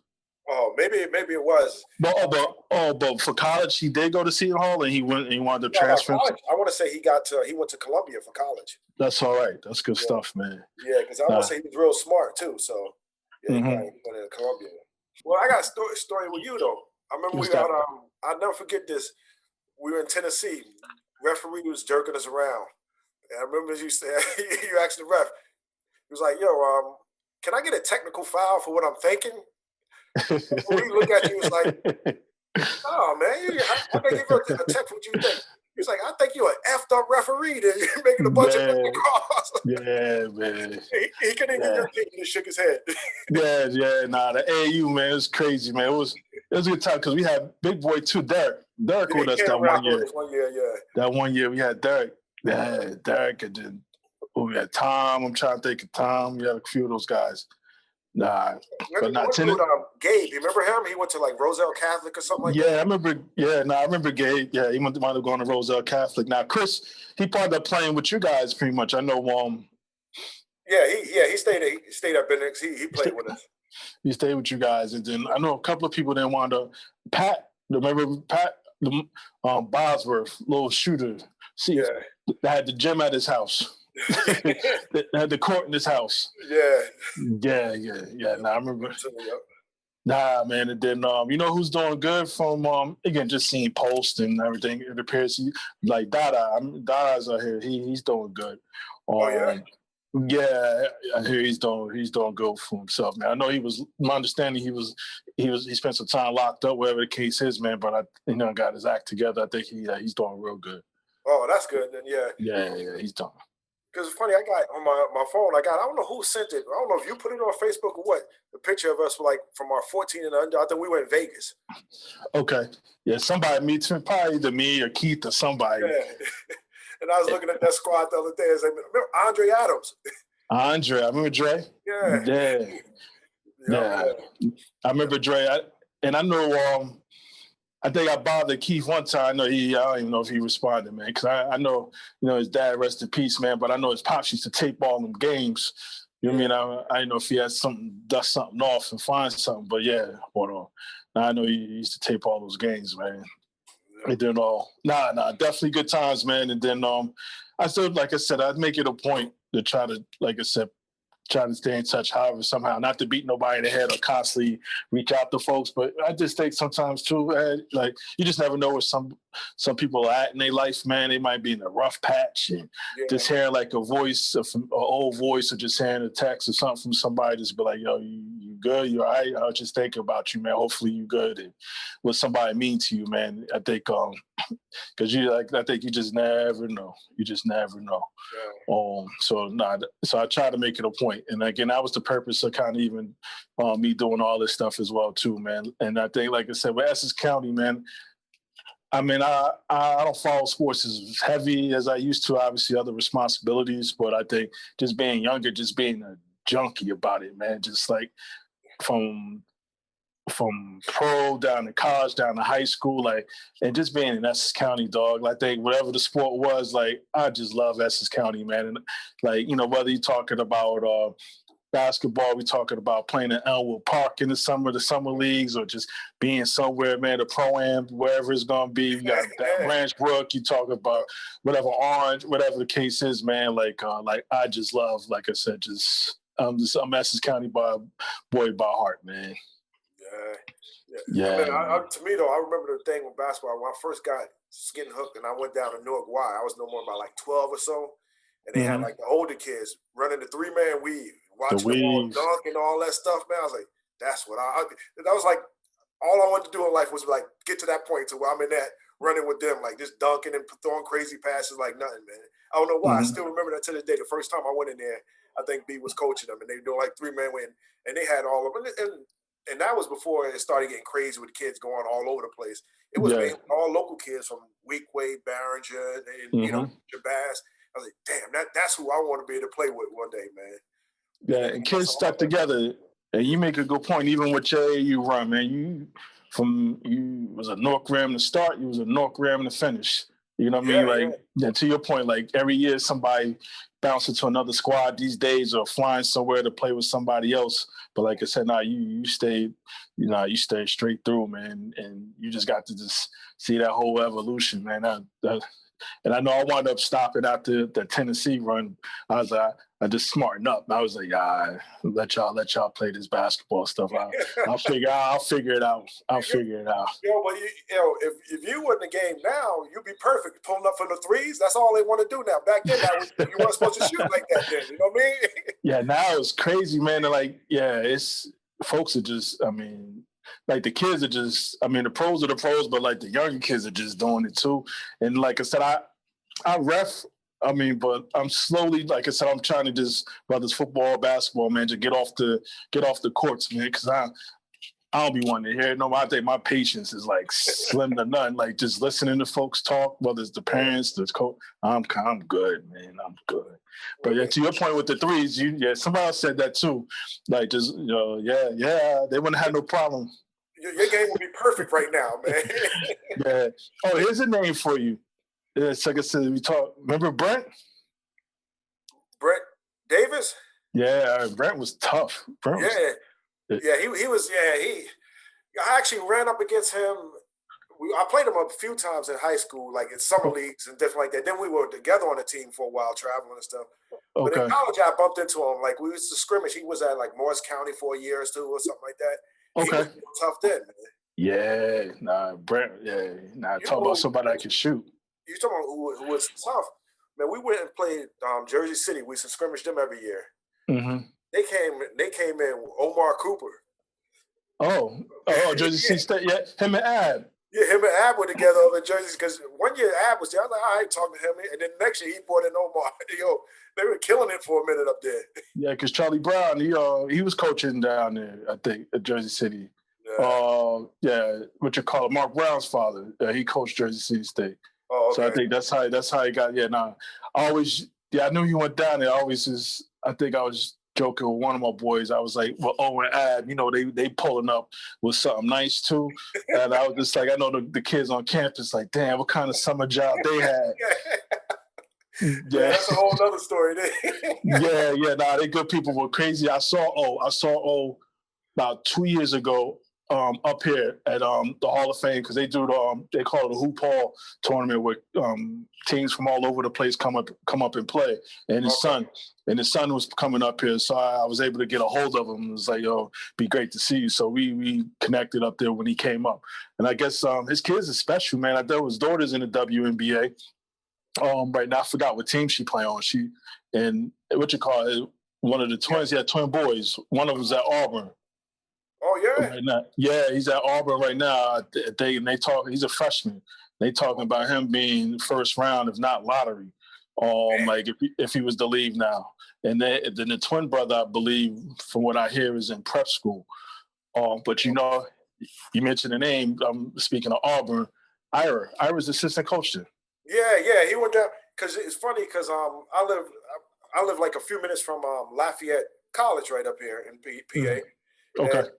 Oh maybe it was. But for college, he did go to Seton Hall, and he wanted to transfer. College, I want to say he went to Columbia for college. That's all right. That's good stuff, man. Yeah, because I want to say he was real smart too. So yeah, he went to Columbia. Well, I got a story with you though. I remember we got I'll never forget this. We were in Tennessee. Referee was jerking us around. And I remember you said you asked the ref. He was like, "Yo, can I get a technical foul for what I'm thinking?" We look at you, it's like, "Oh man, how can I give you a tech for what you think?" He's like, "I think you're an effed up referee. That you're making a bunch of calls." Yeah, man. He couldn't even get your opinion and shook his head. Nah, the AAU, man, it was crazy, man. It was a good time because we had big boy too, Derek. Derek with us that 1 year. That 1 year we had Derek. Yeah, Derek, and then we had Tom. I'm trying to think of Tom. We had a few of those guys. Nah, but not Gabe. You remember him? He went to like Roselle Catholic or something like that. Yeah, I remember. Yeah, I remember Gabe. Yeah, he might have gone to Roselle Catholic. Now, Chris, he part up playing with you guys pretty much. I know. He stayed at Benix. He played with us. He stayed with you guys, and then I know a couple of people didn't want to. Pat, remember Pat, Bosworth, little shooter. See, they had the gym at his house. They had the court in his house. Yeah. Nah, I remember. Nah, man. And then you know who's doing good from again, just seeing posts and everything. It appears like Dada. Dada's out here. He's doing good. Yeah, I hear he's doing good for himself, man. I know my understanding he spent some time locked up, whatever the case is, man. But got his act together. I think he's doing real good. Oh, that's good then. Yeah, he's done. Because it's funny, I got on my phone. I don't know who sent it. I don't know if you put it on Facebook or what. The picture of us from our 14 and under. I think we went in Vegas. Okay, yeah, somebody, probably either me or Keith or somebody. Yeah. And I was looking at that squad the other day. I was like, remember Andre Adams? I remember Dre. Yeah. I remember Dre. I know. I think I bothered Keith one time. I don't even know if he responded, man, because I know, his dad, rest in peace, man. But I know his pops used to tape all them games. You know what I mean? I didn't know if he had dust something off and find something. But yeah, hold on. I know he used to tape all those games, man. And then, definitely good times, man. And then I still, like I said, I'd make it a point to try to, like I said, try to stay in touch, however, somehow, not to beat nobody in the head or constantly reach out to folks. But I just think sometimes too, like you just never know where some people are at in their life, man. They might be in a rough patch and just hearing like a voice, an old voice, or just hearing a text or something from somebody, just be like, "Yo, you good? You all right? I was just thinking about you, man. Hopefully you good." And what somebody mean to you, man. I think because I think you just never know. You just never know. So I try to make it a point. And again, that was the purpose of kind of even me doing all this stuff as well too, man. And I think, like I said, with Essex County, man, I mean, I don't follow sports as heavy as I used to, obviously other responsibilities, but I think just being younger, just being a junkie about it, man, just like from pro down to college, down to high school, like, and just being in Essex County, dog. I think whatever the sport was, like, I just love Essex County, man. And like, whether you're talking about basketball, we're talking about playing in Elmwood Park in the summer leagues, or just being somewhere, man, the pro-am, wherever it's gonna be. You got that Ranch Brook. You talk about whatever Orange, whatever the case is, man. Like I just love, like I said, I'm Essex County boy by heart, man. Yeah. I mean, to me though, I remember the thing with basketball when I first got skin hooked, and I went down to Newark Y. I was no more about like 12 or so, and they had like the older kids running the 3-man weave, watching them all dunk and all that stuff. Man, I was like, that's what that was like. All I wanted to do in life was like get to that point to where I'm in that running with them, like just dunking and throwing crazy passes like nothing, man. I don't know why. I still remember that to this day. The first time I went in there, I think B was coaching them, and they were doing like 3-man win, and they had all of them. And that was before it started getting crazy with the kids going all over the place. It was mainly all local kids from Weequahic, Barringer, and Jabaz. I was like, damn, that's who I want to be able to play with one day, man. Yeah, and kids stuck together. And you make a good point, even with your AAU run, man. You was a North Ram to start, you was a North Ram to finish. You know what I mean? Yeah, yeah. Like, yeah, to your point, like every year somebody bounces to another squad these days or flying somewhere to play with somebody else. But like I said, you stayed, you stayed straight through, man, and you just got to just see that whole evolution, man. And I know I wound up stopping after the Tennessee run. I was like, I just smartened up. I was like, let y'all play this basketball stuff. I'll figure it out. I'll figure it out. But if you were in the game now, you'd be perfect pulling up for the threes. That's all they want to do now. Back then, you weren't supposed to shoot like that. Then you know what I mean? Yeah, now it's crazy, man. Like, yeah, it's folks are just. I mean, like the kids are just. I mean, the pros are the pros, but like the younger kids are just doing it too. And like I said, I ref. I mean, but I'm slowly, like I said, I'm trying to just, whether it's football, basketball, man, just get off the courts, man, because I don't be wanting to hear it. No, I think my patience is like slim to none. Like just listening to folks talk, whether it's the parents, the coach, I'm good, man. I'm good. But yeah, to your point with the threes, somebody else said that too. Like just, they wouldn't have no problem. Your game would be perfect right now, man. Yeah. Oh, here's a name for you. It's like I said, remember Brent? Brent Davis? Yeah, Brent was tough. He was. I actually ran up against him. I played him a few times in high school, like in summer leagues and different like that. Then we were together on the team for a while, traveling and stuff. But in college, I bumped into him. Like we used to scrimmage. He was at like Morris County for a year or two or something like that. Okay. He was tough then, man. Yeah, Brent. Yeah, talk about somebody that can shoot. You talking about who was tough, man? We went and played Jersey City. We used to scrimmage them every year. Mm-hmm. They came in with Omar Cooper. Oh, Jersey City State. Yeah, him and Ab. Yeah, him and Ab were together over in Jersey because one year Ab was there. I was like, all right, talking to him, and then next year he brought in Omar. They were killing it for a minute up there. Yeah, because Charlie Brown, he was coaching down there, I think, at Jersey City. What you call it, Mark Brown's father. He coached Jersey City State. Oh, okay. So I think that's how he got. Yeah, I knew you went down there. I think I was joking with one of my boys. I was like, well, Owen Ab, they pulling up with something nice too. And I was just like, I know the kids on campus, like, damn, what kind of summer job they had. Yeah, that's a whole other story there. They good people were crazy. I saw about 2 years ago up here at the Hall of Fame because they do they call it a Hoop Hall tournament where teams from all over the place come up and play. And his son was coming up here, so I was able to get a hold of him. It was like, yo, be great to see you. So we connected up there when he came up. And I guess his kids are special, man. I know his daughter's in the WNBA. Right now I forgot what team she play on. One of the twins, he had twin boys. One of them's at Auburn. Oh yeah. Right now. Yeah, he's at Auburn right now. They talk. He's a freshman. They talking about him being first round, if not lottery. Like if he was to leave now. And then the twin brother, I believe, from what I hear, is in prep school. But you mentioned the name. Speaking of Auburn, Ira's assistant coach there. Yeah, he went down because it's funny because I live like a few minutes from Lafayette College right up here in PA. Mm-hmm. Okay. And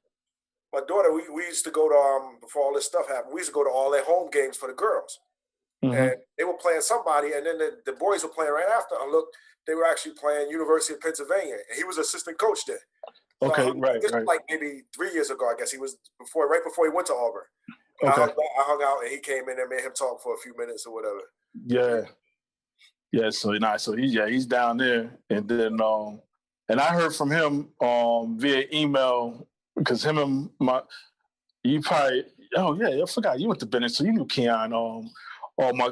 my daughter, we used to go to before all this stuff happened. We used to go to all their home games for the girls, and they were playing somebody, and then the boys were playing right after. I looked, they were actually playing University of Pennsylvania, and he was assistant coach there. Okay, right. Like maybe 3 years ago, I guess he was right before he went to Auburn. Okay. I hung out, and he came in and made him talk for a few minutes or whatever. Yeah. So he's down there, and then and I heard from him via email because him and I forgot you went to Bennett, so you knew Keon. My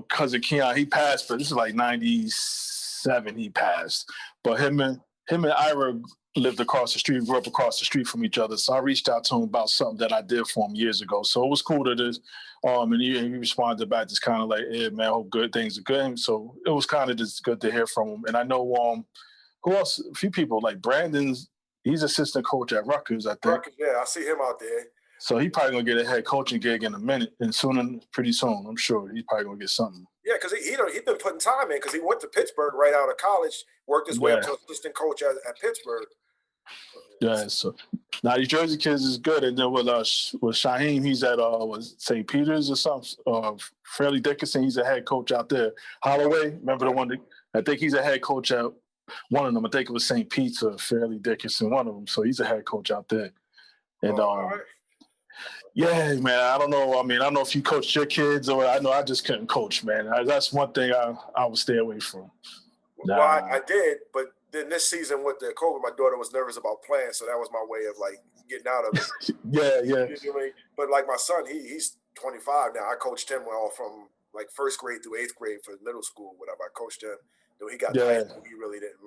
cousin Keon, he passed, but this is like '97 he passed. But him and Ira lived across the street, grew up across the street from each other. So I reached out to him about something that I did for him years ago. So it was cool to this. And he responded back just kind of like, hey, man, I hope good things are good. So it was kind of just good to hear from him. And I know who else? A few people, like Brandon's, he's assistant coach at Rutgers, I think. Rutgers, yeah, I see him out there. So he probably going to get a head coaching gig in a minute. And pretty soon, I'm sure he's probably going to get something. Yeah, because he's been putting time in because he went to Pittsburgh right out of college, worked his way up to assistant coach at Pittsburgh. Yeah, so now these Jersey kids is good, and then with Shaheem, he's at was St. Peter's or something. Fairleigh Dickinson, he's a head coach out there. Holloway, remember the one that I think he's a head coach at one of them. I think it was St. Pete's or Fairleigh Dickinson, one of them. So he's a head coach out there. And yeah, man, I don't know. I mean, I don't know if you coached your kids or I know I just couldn't coach, man. That's one thing I would stay away from. Well, I did, but then this season with the COVID, my daughter was nervous about playing, so that was my way of like getting out of it. Yeah. You know what I mean? But like my son, he's 25 now. I coached him all from like first grade through eighth grade for middle school, whatever. I coached him. Then he got to high school, he really didn't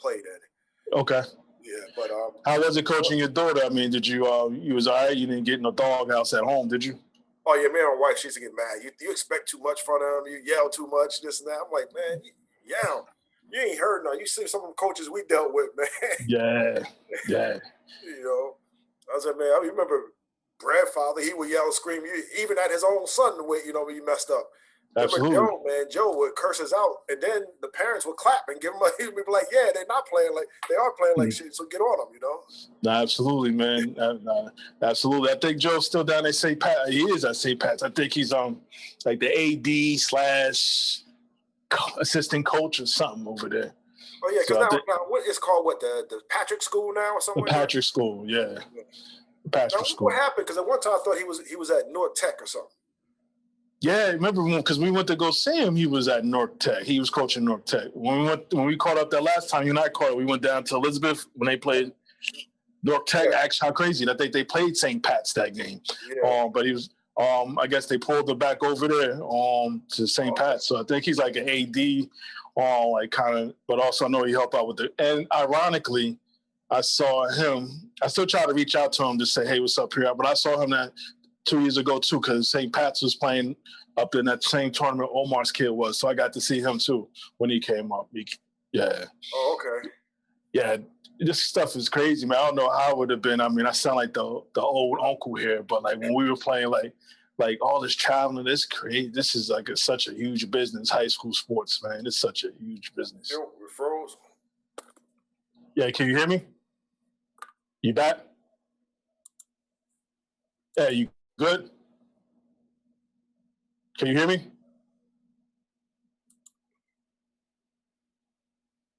play then. Okay. Yeah, but how was it coaching your daughter? I mean, did you you was all right? You didn't get no doghouse at home, did you? Oh yeah, me and my wife, she used to get mad. You expect too much from them. You yell too much, this and that. I'm like, man, you yell. You ain't heard no. You see some of the coaches we dealt with, man. Yeah. You know, I was like, man, I remember Brad's father. He would yell, scream, even at his own son. The way when he messed up. Absolutely. Joe would curse us out, and then the parents would clap and give him. He'd be like, "Yeah, they're not playing like they are playing like shit. So get on them, Nah, absolutely, man. Absolutely. I think Joe's still down at St. Pat. He is at St. Pat's. I think he's like the AD / assistant coach or something over there. Oh yeah, because now what it's called? What the Patrick School now or something? The Patrick School, yeah. The Patrick School. What happened? Because at one time I thought he was at North Tech or something. Yeah, I remember because we went to go see him. He was at North Tech. He was coaching North Tech. When we caught up that last time, you and I caught up, we went down to Elizabeth when they played North Tech. Yeah. Actually, how crazy! I think they played St. Pat's that game. Yeah. But he was. I guess they pulled him back over there to St. Pat's. So I think he's like an AD, like kind of. But also, I know he helped out with it. And ironically, I saw him. I still try to reach out to him to say, "Hey, what's up here?" But I saw him that 2 years ago too, because St. Pat's was playing up in that same tournament Omar's kid was. So I got to see him too when he came up. Yeah. Oh, okay. Yeah, this stuff is crazy, man. I don't know how it would have been. I mean, I sound like the old uncle here, but like when we were playing, like all this traveling, it's crazy. This is like such a huge business, high school sports, man. It's such a huge business. Referrals. Yeah, can you hear me? You back? Yeah, you good? Can you hear me?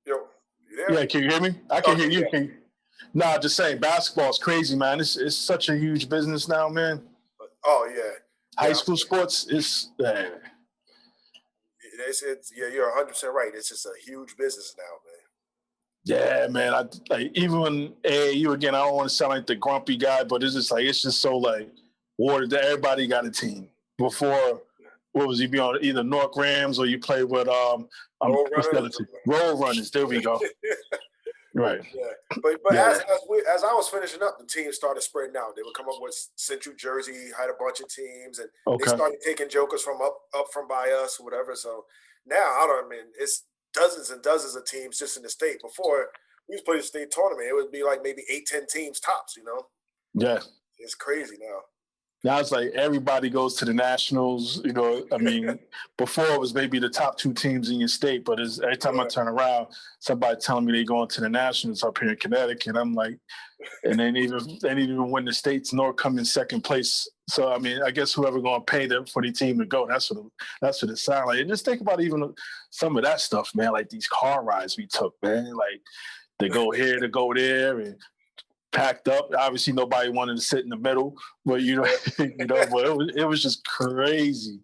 Yo, you there? Yeah, can you hear me? I can hear you. No, just saying, basketball is crazy, man. It's such a huge business now, man. Oh yeah. High school sports is. You're 100% right. It's just a huge business now, man. Yeah, man. Even when AAU again, I don't want to sound like the grumpy guy, but it's just so like watered that everybody got a team. Before, what was you be on either North Rams or you play with Roll Runners. There we go. Right. Yeah. But as I was finishing up, the teams started spreading out. They would come up with Central Jersey, had a bunch of teams, and they started taking jokers from up from by us or whatever. So now it's dozens and dozens of teams just in the state. Before we used to play the state tournament, it would be like maybe 8-10 teams tops, Yeah. It's crazy now. Now it's like everybody goes to the nationals. I mean, before it was maybe the top 2 teams in your state, but every time I turn around, somebody telling me they're going to the nationals up here in Connecticut. I'm like, and they didn't even win the states nor come in second place. So I mean, I guess whoever going to pay them for the team to go, that's what it sounds like. And just think about even some of that stuff, man. Like these car rides we took, man. Like they go here, to go there, and packed up. Obviously, nobody wanted to sit in the middle, but but it was just crazy.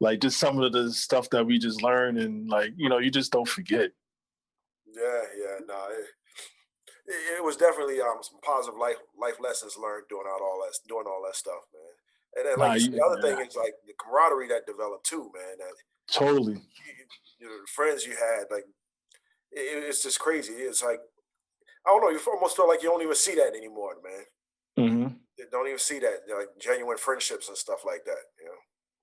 Like just some of the stuff that we just learned, and like you just don't forget. Yeah, no, it was definitely some positive life lessons learned doing all that stuff, man. And then the other thing is like the camaraderie that developed too, man. Totally. The friends you had, like it's just crazy. It's like I don't know. You almost feel like you don't even see that anymore, man. Mm-hmm. You don't even see that, like genuine friendships and stuff like that.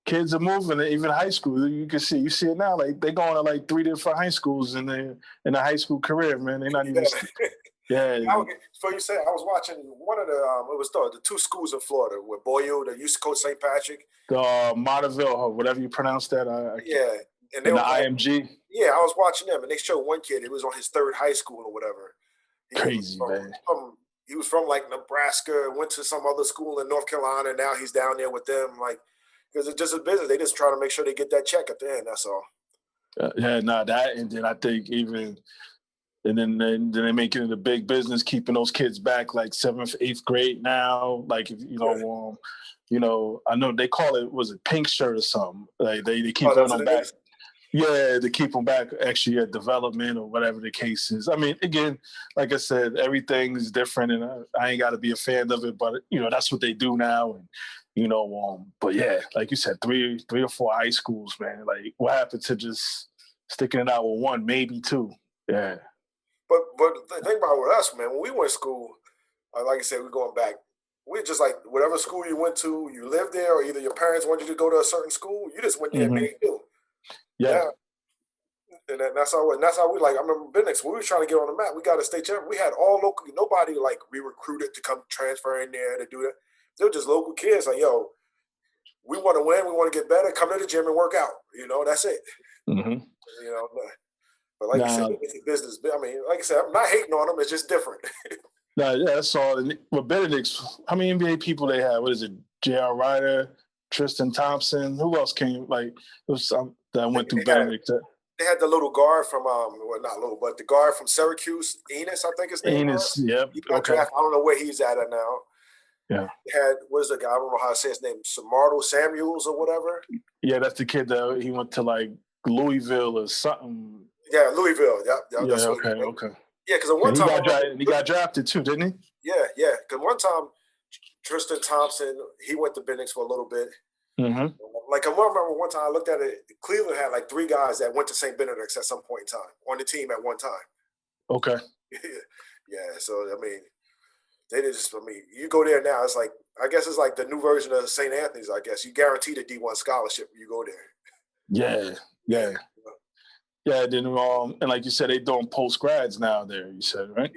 Kids are moving, even high school. You see it now. Like they're going to like 3 different high schools in their high school career, man. They're not even. Yeah. So you said I was watching one of the it was the 2 schools in Florida where Boyle that used to coach St. Patrick. The Monteville, whatever you pronounce that. And they the IMG. Yeah, I was watching them, and they showed one kid. It was on his 3rd high school or whatever. Crazy, man. he was from like Nebraska, went to some other school in North Carolina, and now he's down there with them. Like, because it's just a business. They just try to make sure they get that check at the end. That's all. Yeah, no, that, and then I think even, and then they make it a big business keeping those kids back like 7th, 8th grade now. Like, if, I know they call it, was it pink shirt or something? Like they keep Oh, that's them what it back. is. Yeah, to keep them back actually at development or whatever the case is. I mean, again, like I said, everything is different, and I ain't got to be a fan of it, but that's what they do now, and but yeah, like you said, three or four high schools, man. Like, what happened to just sticking it out with one, maybe two? Yeah. But the thing about with us, man, when we went to school, like I said, we're going back. We just like whatever school you went to, you lived there, or either your parents wanted you to go to a certain school, you just went there and Mm-hmm. made do. Yeah. Now, and that's how we like. I remember Bennix when we were trying to get on the map. We got a state champ. We had all local. Nobody like we recruited to come transfer in there to do that. They're just local kids. Like, yo, we want to win. We want to get better. Come to the gym and work out. That's it. Mm-hmm. You know, but like you said, Now, it's a business. I mean, like I said, I'm not hating on them. It's just different. yeah, that's all. With Benedict's, how many NBA people they have? What is it? J.R. Ryder, Tristan Thompson. Who else came? Like, it was some that went through Benedict. They had the little guard from well, not little, but the guard from Syracuse, Enos, I think his name Enos, was. yep. He got drafted. I don't know where he's at now. Yeah. They had what's the guy? I don't know how to say his name. Samardo Samuels or whatever. Yeah, that's the kid that he went to like Louisville or something. Yeah, Louisville. Yep. Yeah. Okay. Yeah, because at one time he got drafted too, didn't he? Yeah. Because one time Tristan Thompson, he went to Bennix for a little bit. Mm-hmm. Like I remember one time I looked at it. Cleveland had like 3 guys that went to St. Benedict's at some point in time on the team at one time. Okay. Yeah. So I mean, they just. I mean, you go there now. It's like I guess it's like the new version of St. Anthony's. I guess you guaranteed a D1 scholarship when you go there. Yeah. Then and like you said, they doing post grads now. There, you said, right?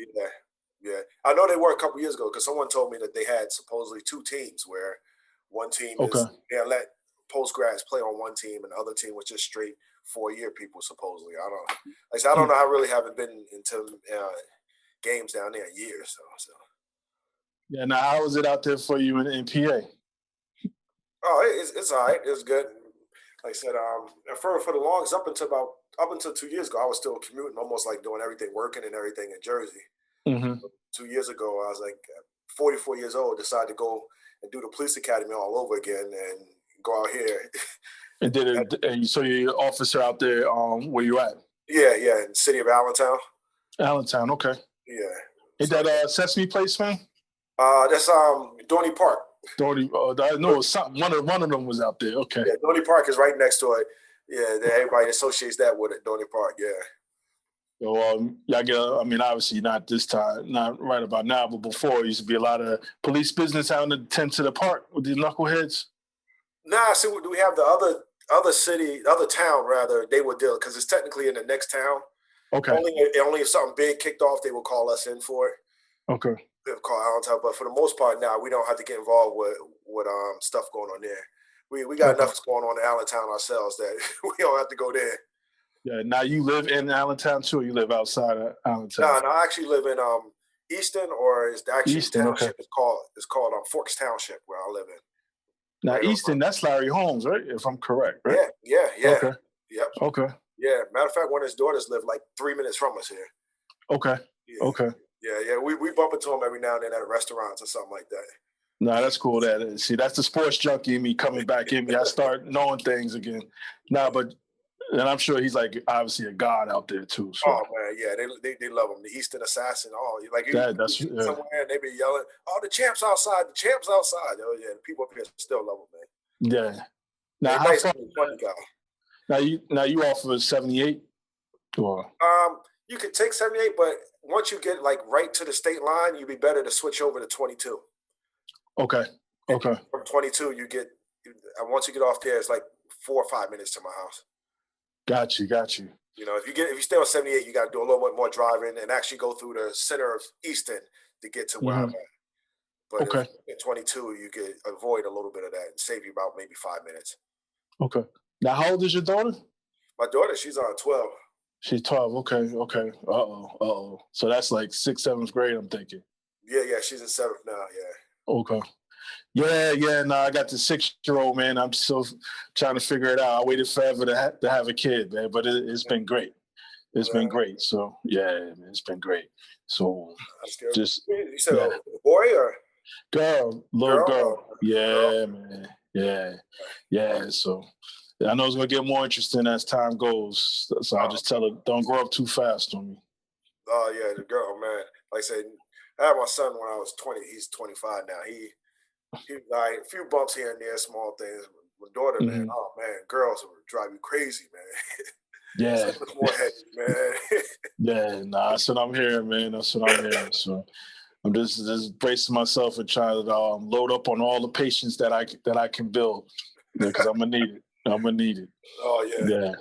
Yeah. I know they were a couple years ago because someone told me that they had supposedly 2 teams where one team is they let post grads play on one team and the other team was just straight 4-year people supposedly. I don't know. Like I said, I don't know. I really haven't been into games down there in years. So. Yeah. Now, how is it out there for you in PA? Oh, it's all right. It's good. Like I said, for the longest up until 2 years ago, I was still commuting, almost like doing everything, working and everything in Jersey. Mm-hmm. 2 years ago, I was like 44 years old, decided to go and do the police academy all over again and go out here. And so you're an officer out there where you at? Yeah, in the city of Allentown. Allentown, okay. Yeah. Is that Sesame Place, man? That's Dorney Park. Dorney, I know something. One of them was out there. Okay. Yeah, Dorney Park is right next to it. Yeah, everybody associates that with it, Dorney Park. Yeah. So I mean, obviously not this time, not right about now, but before it used to be a lot of police business out in the tent to the park with these knuckleheads. Nah, see, we have the other town rather. They would deal because it's technically in the next town. Okay. Only if something big kicked off, they will call us in for it. Okay. They'll call Allentown, but for the most part, now we don't have to get involved with stuff going on there. We got enough going on in Allentown ourselves that we don't have to go there. Yeah. Now you live in Allentown too, or you live outside of Allentown? No, I actually live in Easton, or is the actual Easton, township is called Forks Township, where I live in. Now Easton, that's Larry Holmes, right? If I'm correct, right? Yeah. Okay. Yep. Okay. Yeah. Matter of fact, one of his daughters live like 3 minutes from us here. Okay. Yeah. Okay. Yeah. We bump into him every now and then at restaurants or something like that. No, that's cool. That's the sports junkie in me coming back in me. I start knowing things again. And I'm sure he's like obviously a god out there too. So. Oh man, yeah, they love him. The Eastern Assassin. Oh, like that's somewhere and they be yelling, "Oh, the champ's outside! The champ's outside!" Oh yeah, the people up here still love him, Yeah. man. Now, how far? Funny guy. Now you offer 78, or you could take 78, but once you get like right to the state line, you'd be better to switch over to 22. Okay. From 22, you get once you get off there, it's like 4 or 5 minutes to my house. Got you. You know, if you stay on 78, you got to do a little bit more driving and actually go through the center of Easton to get to where I'm at. But okay. At 22, you could avoid a little bit of that and save you about maybe 5 minutes. Okay. Now, how old is your daughter? My daughter, she's on 12. She's 12. Okay. Uh-oh. So that's like 6th, 7th grade, I'm thinking. Yeah, she's in 7th now. Yeah. Okay. Yeah. No, I got the 6-year-old, man. I'm still trying to figure it out. I waited forever to have a kid, man, but it's been great. It's been great. So yeah, man, it's been great. So That's good. just You said yeah, a boy or little girl? girl. Girl. Yeah, man. Yeah. So I know it's gonna get more interesting as time goes. So I just tell her, don't grow up too fast on me. Oh yeah, the girl, man. Like I said, I had my son when I was 20. He's 25 now. He like a few bumps here and there, small things. My daughter, man. Hmm. Oh man, girls would drive you crazy, man. So Yeah, much more heavy, man. yeah. Nah, that's what I'm hearing, man. That's what I'm hearing. So I'm just bracing myself and trying to load up on all the patience that I can build, because I'm gonna need it. I'm gonna need it. Oh yeah. Yeah.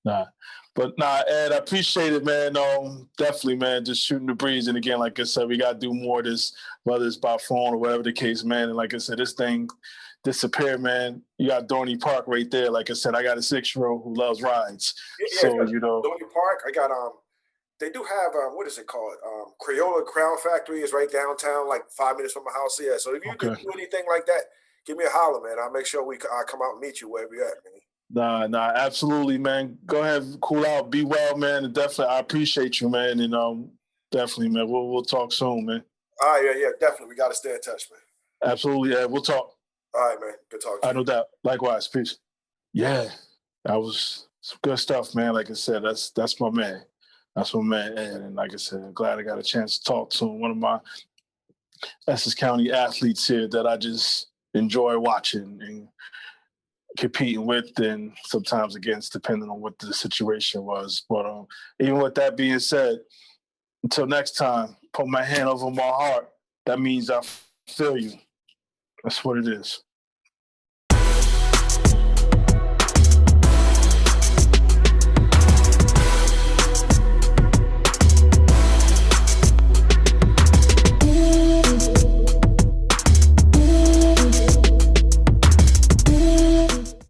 Nah. But nah, Ed, I appreciate it, man. Definitely, man, just shooting the breeze. And again, like I said, we gotta do more of this, whether it's by phone or whatever the case, man. And like I said, this thing disappeared, man. You got Dorney Park right there. Like I said, I got a 6-year-old who loves rides. Yeah, So, Dorney Park. I got they do have what is it called? Crayola Crown Factory is right downtown, like 5 minutes from my house. Yeah. So if you do okay. anything like that, give me a holler, man. I'll make sure I come out and meet you wherever you're at, man. Nah, absolutely, man. Go ahead, cool out, be well, man. And definitely, I appreciate you, man. And definitely, man, we'll talk soon, man. All right, yeah, definitely. We got to stay in touch, man. Absolutely, yeah, we'll talk. All right, man. Good talking to I you. know that. Likewise, peace. Yeah, that was some good stuff, man. Like I said, that's my man. That's my man. And like I said, I'm glad I got a chance to talk to him. One of my Essex County athletes here that I just enjoy watching and competing with, and sometimes against, depending on what the situation was. But even with that being said, until next time, put my hand over my heart. That means I feel you. That's what it is.